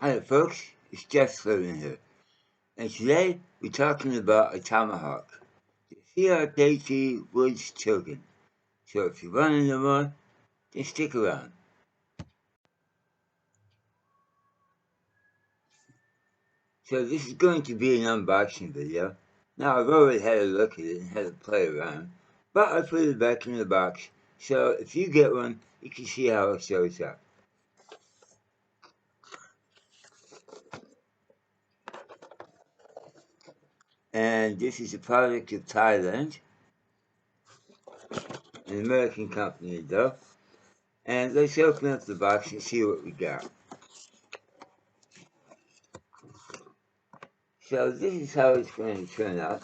Hi folks, it's Jeff Sloan here, and today we're talking about a tomahawk, the CRKT Woods Chogan. So if you want to know more, then stick around. So this is going to be an unboxing video. Now I've already had a look at it and had to play around, but I put it back in the box, so if you get one, you can see how it shows up. And this is a product of Thailand, an American company though. And let's open up the box and see what we got. So this is how it's going to turn out.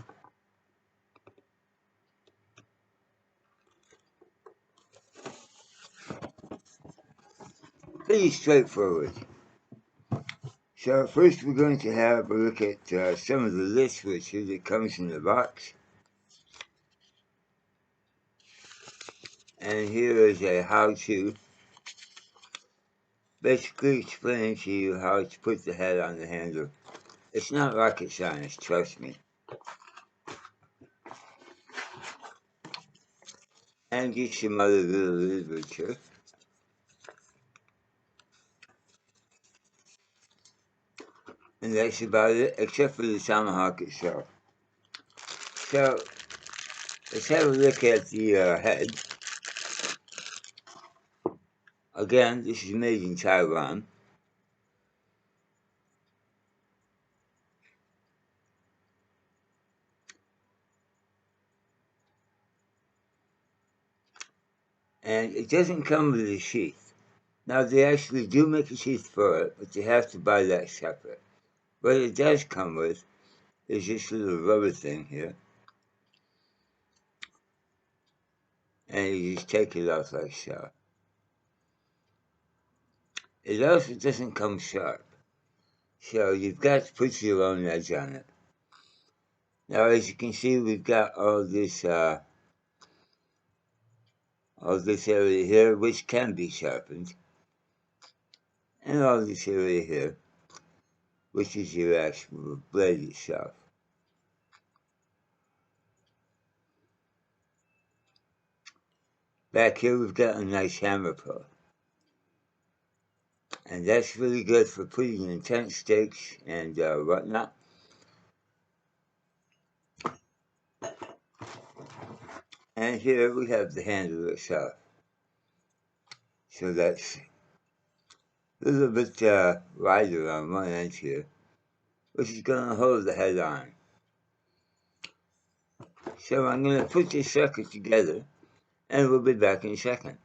Pretty straightforward. So first we're going to have a look at some of the list switches that comes in the box. And here is a how-to, basically explaining to you how to put the head on the handle. It's not rocket science, trust me. And get some other little literature. And that's about it, except for the tomahawk itself. So, let's have a look at the head. Again, this is made in Taiwan. And it doesn't come with a sheath. Now, they actually do make a sheath for it, but you have to buy that separate. What it does come with is this little rubber thing here. And you just take it off like so. It also doesn't come sharp. So you've got to put your own edge on it. Now, as you can see, we've got all this area here, which can be sharpened. And all this area here, which is your actual blade itself. Back here, we've got a nice hammer pull. And that's really good for putting in tent stakes and whatnot. And here we have the handle itself. So that's a little bit wider on one end here, which is going to hold the head on. So I'm going to put this circuit together, and we'll be back in a second.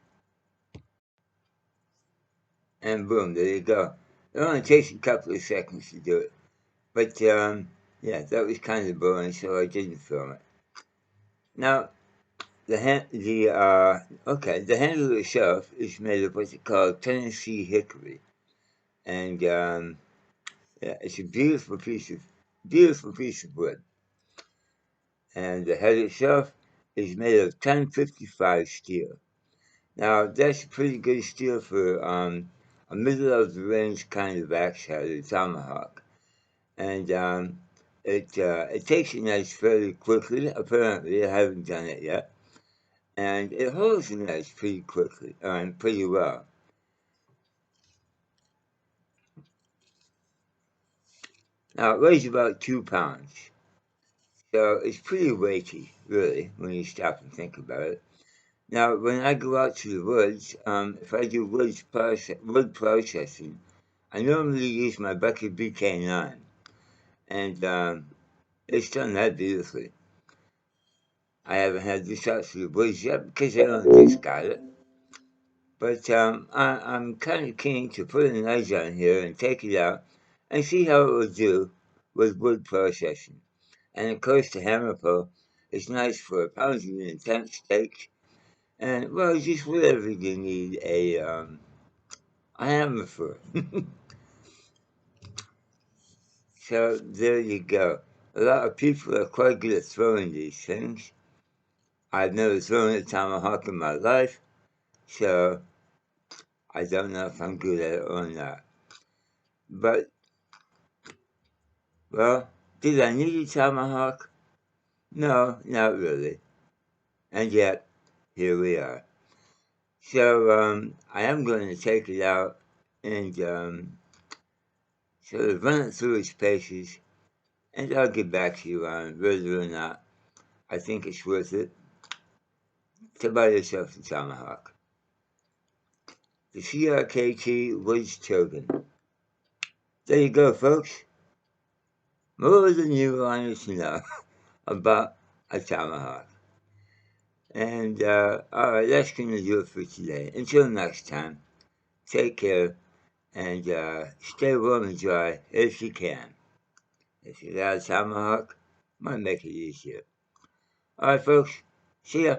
And boom, there you go. It only takes a couple of seconds to do it. But yeah, that was kind of boring, so I didn't film it. Now, the handle itself is made of what's called Tennessee hickory, and yeah, it's a beautiful piece of wood. And the head itself is made of 1055 steel. Now that's pretty good steel for a middle of the range kind of axe head, a tomahawk, and it takes an edge fairly quickly. Apparently, I haven't done it yet. And it holds an edge pretty quickly, and pretty well. Now, it weighs about 2 pounds, so it's pretty weighty, really, when you stop and think about it. Now, when I go out to the woods, if I do wood processing, I normally use my bucket BK9, and it's done that beautifully. I haven't had this out to the woods yet because I only just got it. But I'm kind of keen to put an edge on here and take it out and see how it will do with wood processing. And of course the hammer pull is nice for pounding in tent stakes and, well, just whatever you need a hammer for. So there you go. A lot of people are quite good at throwing these things. I've never thrown a tomahawk in my life, so I don't know if I'm good at it or not. But, well, did I need a tomahawk? No, not really. And yet, here we are. So, I am going to take it out and sort of run it through its paces, and I'll get back to you on whether or not I think it's worth it to buy yourself a tomahawk. The CRKT Woods Chogan. There you go, folks. More than you wanted to know about a tomahawk. And, alright, that's going to do it for today. Until next time, take care and stay warm and dry if you can. If you got a tomahawk, might make it easier. Alright, folks, see ya.